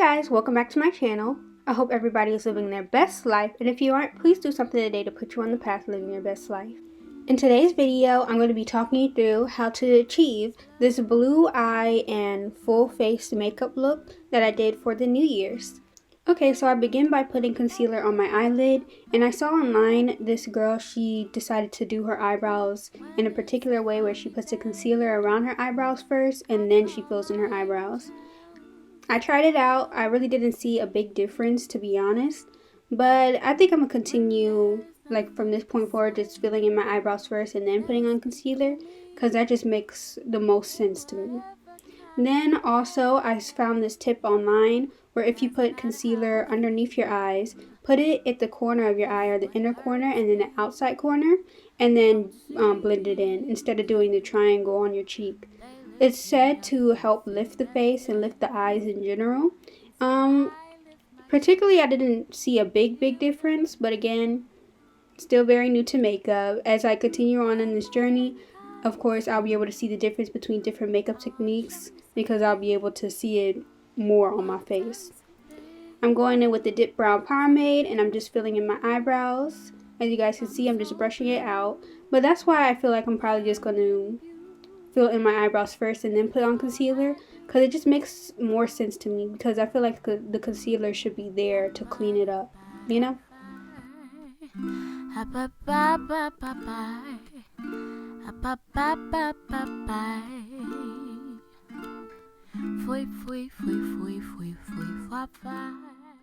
guys, welcome back to my channel. I hope everybody is living their best life, and if you aren't, please do something today to put you on the path to living your best life. In today's video, I'm going to be talking you through how to achieve this blue eye and full face makeup look that I did for the New Year's. Okay, so I begin by putting concealer on my eyelid, and I saw online this girl, she decided to do her eyebrows in a particular way where she puts the concealer around her eyebrows first and then she fills in her eyebrows. I tried it out. I really didn't see a big difference, to be honest, but I think I'm gonna continue like from this point forward just filling in my eyebrows first and then putting on concealer, because that just makes the most sense to me. Then also I found this tip online where if you put concealer underneath your eyes, put it at the corner of your eye, or the inner corner and then the outside corner, and then blend it in instead of doing the triangle on your cheek. It's said to help lift the face and lift the eyes in general. Particularly I didn't see a big difference, but again, still very new to makeup. As I continue on in this journey, of course, I'll be able to see the difference between different makeup techniques because I'll be able to see it more on my face. I'm going in with the Dip Brow Pomade and I'm just filling in my eyebrows. As you guys can see, I'm just brushing it out. But that's why I feel like I'm probably just going to fill in my eyebrows first and then put on concealer, because it just makes more sense to me, because I feel like the concealer should be there to clean it up, you know?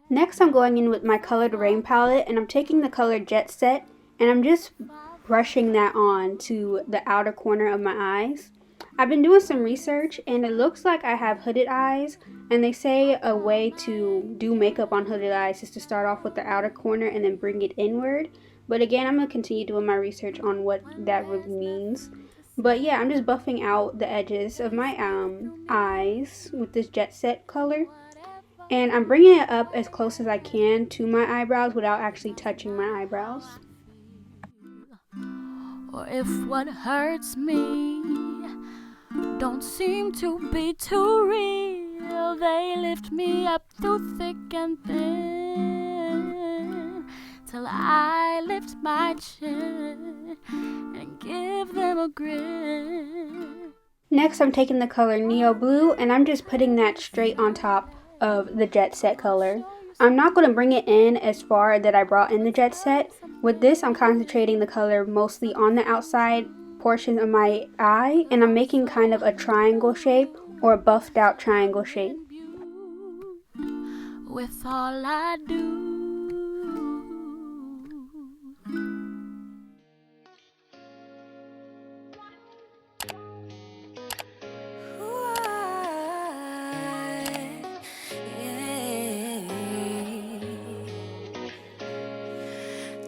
Next, I'm going in with my colored Raine palette, and I'm taking the color Jet Set and I'm just brushing that on to the outer corner of my eyes. I've been doing some research and it looks like I have hooded eyes, and they say a way to do makeup on hooded eyes is to start off with the outer corner and then bring it inward. But again, I'm going to continue doing my research on what that really means. But yeah, I'm just buffing out the edges of my eyes with this Jet Set color. And I'm bringing it up as close as I can to my eyebrows without actually touching my eyebrows. Or if what hurts me don't seem to be too real, they lift me up through thick and thin, till I lift my chin and give them a grin. Next, I'm taking the color Neo Blue and I'm just putting that straight on top of the Jet Set color. I'm not going to bring it in as far that I brought in the Jet Set. With this, I'm concentrating the color mostly on the outside portion of my eye, and I'm making kind of a triangle shape or a buffed out triangle shape. With all I do.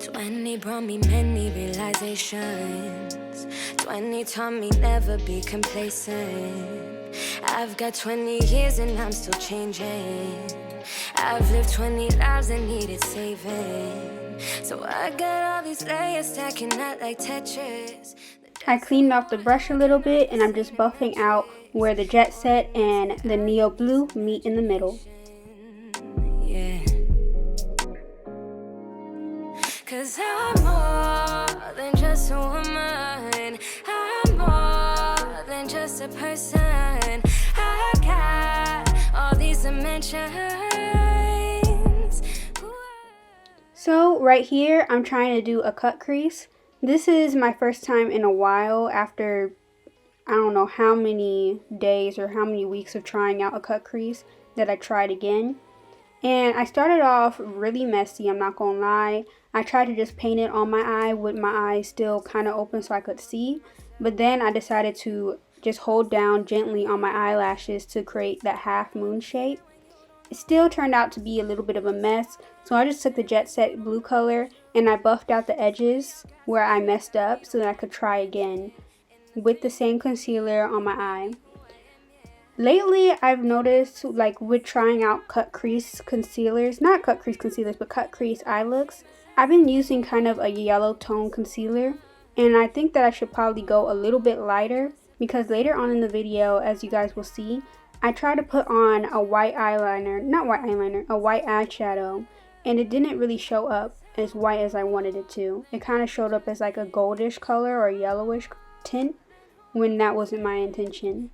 Twenty brought me many realizations. 20 taught me never be complacent. I've got 20 years and I'm still changing. I've lived 20 lives and needed saving. So I got all these layers stacking up like Tetris. I cleaned off the brush a little bit and I'm just buffing out where the Jet Set and the Neo Blue meet in the middle. Yeah. 'Cause I'm more than just a woman. I'm more than just a person. I got all these dimensions. So right here, I'm trying to do a cut crease. This is my first time in a while after I don't know how many days or how many weeks of trying out a cut crease that I tried again. And I started off really messy, I'm not gonna lie. I tried to just paint it on my eye with my eyes still kind of open so I could see. But then I decided to just hold down gently on my eyelashes to create that half moon shape. It still turned out to be a little bit of a mess. So I just took the Jet Set blue color and I buffed out the edges where I messed up so that I could try again with the same concealer on my eye. Lately, I've noticed, like, with trying out cut crease concealers, not cut crease concealers, but cut crease eye looks, I've been using kind of a yellow tone concealer, and I think that I should probably go a little bit lighter, because later on in the video, as you guys will see, I tried to put on a white eyeliner, not white eyeliner, a white eyeshadow, and it didn't really show up as white as I wanted it to. It kind of showed up as like a goldish color or yellowish tint when that wasn't my intention.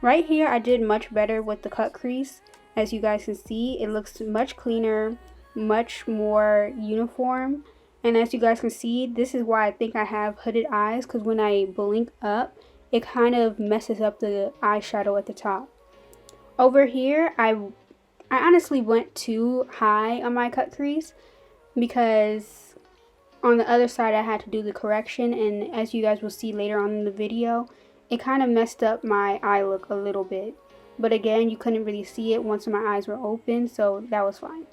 Right here I did much better with the cut crease. As you guys can see, it looks much cleaner, much more uniform. And as you guys can see, this is why I think I have hooded eyes, because when I blink up, it kind of messes up the eyeshadow at the top. Over here, I honestly went too high on my cut crease, because on the other side I had to do the correction, and as you guys will see later on in the video, it kind of messed up my eye look a little bit. But again, you couldn't really see it once my eyes were open, so that was fine.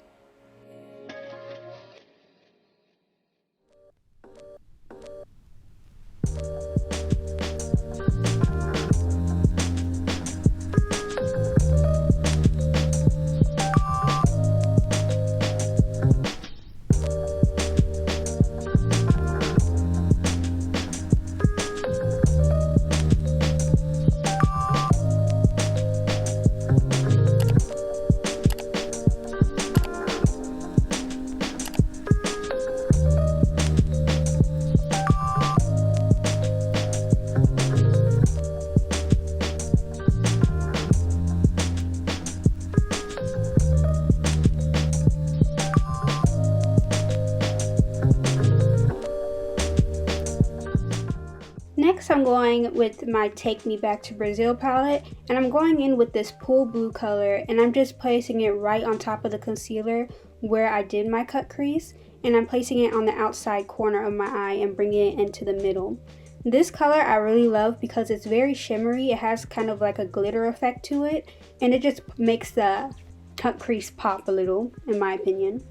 Next, I'm going with my Take Me Back to Brazil palette, and I'm going in with this pool blue color, and I'm just placing it right on top of the concealer where I did my cut crease, and I'm placing it on the outside corner of my eye and bringing it into the middle. This color I really love because it's very shimmery. It has kind of like a glitter effect to it, and it just makes the cut crease pop a little, in my opinion.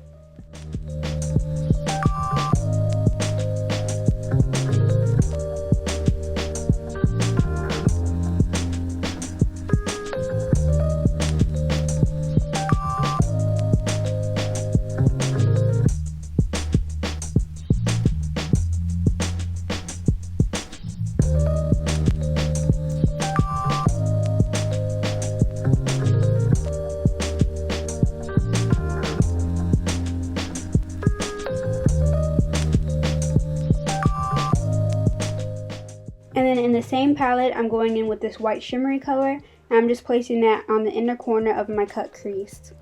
And then in the same palette, I'm going in with this white shimmery color, and I'm just placing that on the inner corner of my cut crease.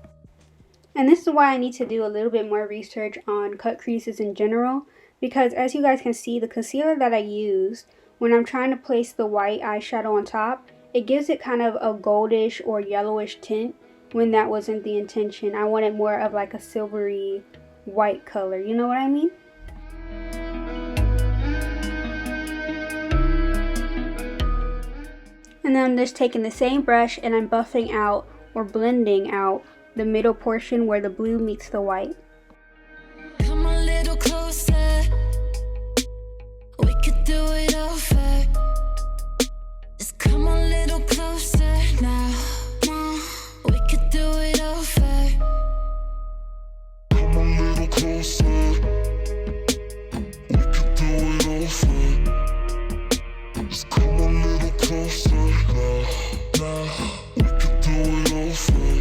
And this is why I need to do a little bit more research on cut creases in general, because as you guys can see, the concealer that I use, when I'm trying to place the white eyeshadow on top, it gives it kind of a goldish or yellowish tint when that wasn't the intention. I wanted more of like a silvery white color, you know what I mean? And then I'm just taking the same brush and I'm buffing out or blending out the middle portion where the blue meets the white. Come a little closer. We could do it over. Just come a little closer now. We could do it over. Come a little closer. We could do it over. Just come a little closer now. We could do it over.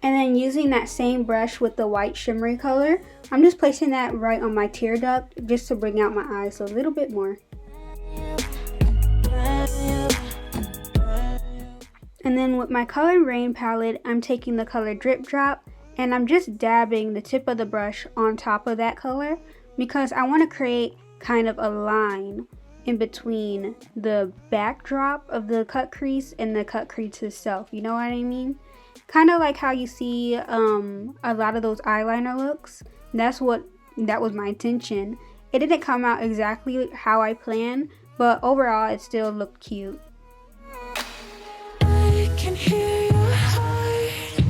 And then using that same brush with the white shimmery color, I'm just placing that right on my tear duct just to bring out my eyes a little bit more. And then with my color Raine palette, I'm taking the color Drip Drop and I'm just dabbing the tip of the brush on top of that color because I want to create kind of a line in between the backdrop of the cut crease and the cut crease itself, you know what I mean? Kind of like how you see a lot of those eyeliner looks. That was my intention. It didn't come out exactly how I planned, but overall it still looked cute. I can hear your heart.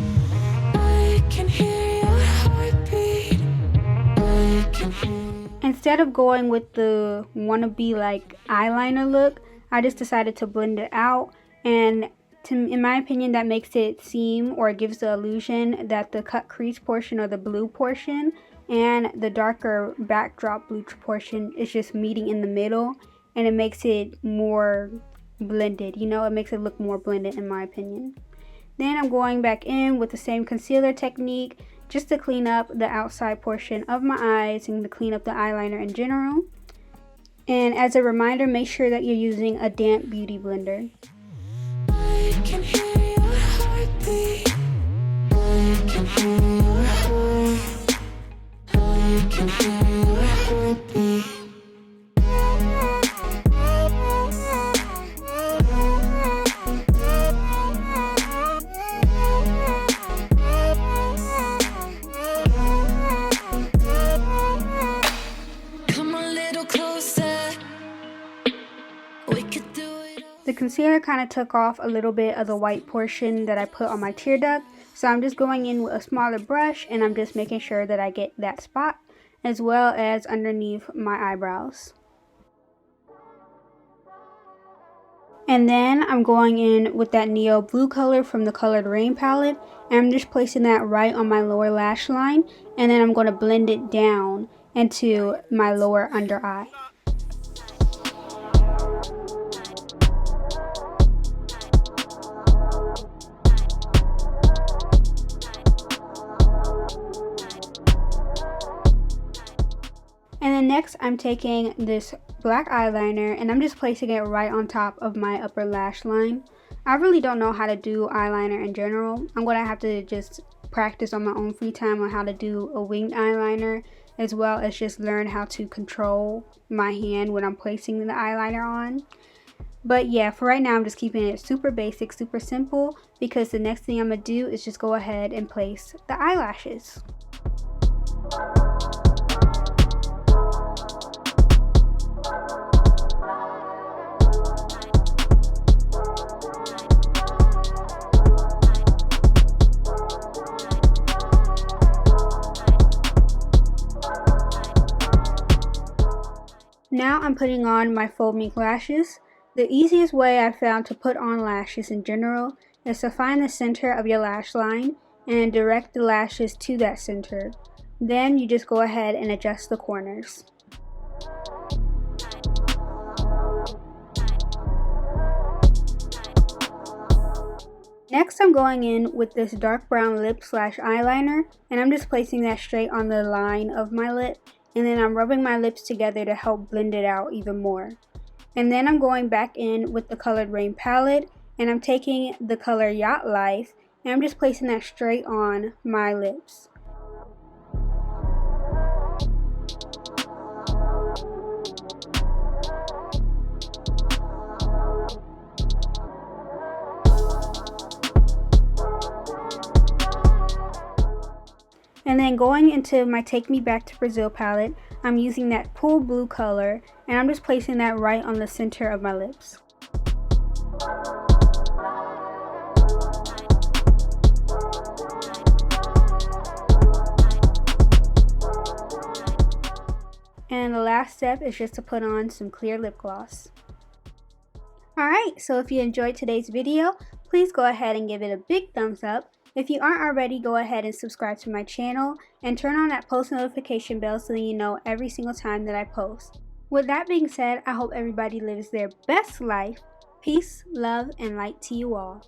I can hear your heartbeat. I can hear. Instead of going with the wannabe like eyeliner look, I just decided to blend it out, and in my opinion, that makes it seem or gives the illusion that the cut crease portion or the blue portion and the darker backdrop blue portion is just meeting in the middle, and it makes it more blended. You know, it makes it look more blended in my opinion. Then I'm going back in with the same concealer technique just to clean up the outside portion of my eyes and to clean up the eyeliner in general. And as a reminder, make sure that you're using a damp beauty blender. I can hear your heartbeat. I can hear your heart. I can hear your heartbeat. Come a little closer. We could do it all. The concealer kind of took off a little bit of the white portion that I put on my tear duct. So I'm just going in with a smaller brush and I'm just making sure that I get that spot as well as underneath my eyebrows. And then I'm going in with that neo blue color from the colored Raine palette. And I'm just placing that right on my lower lash line. And then I'm going to blend it down into my lower under eye. And then next I'm taking this black eyeliner and I'm just placing it right on top of my upper lash line. I really don't know how to do eyeliner in general. I'm going to have to just practice on my own free time on how to do a winged eyeliner, as well as just learn how to control my hand when I'm placing the eyeliner on. But yeah, for right now I'm just keeping it super basic, super simple, because the next thing I'm going to do is just go ahead and place the eyelashes. Now I'm putting on my faux mink lashes. The easiest way I found to put on lashes in general is to find the center of your lash line and direct the lashes to that center. Then you just go ahead and adjust the corners. Next I'm going in with this dark brown lip slash eyeliner and I'm just placing that straight on the line of my lip. And then I'm rubbing my lips together to help blend it out even more. And then I'm going back in with the colored Raine palette and I'm taking the color Yacht Life and I'm just placing that straight on my lips. And then going into my Take Me Back to Brazil palette, I'm using that pool blue color and I'm just placing that right on the center of my lips. And the last step is just to put on some clear lip gloss. Alright, so if you enjoyed today's video, please go ahead and give it a big thumbs up. If you aren't already, go ahead and subscribe to my channel and turn on that post notification bell so that you know every single time that I post. With that being said, I hope everybody lives their best life. Peace, love, and light to you all.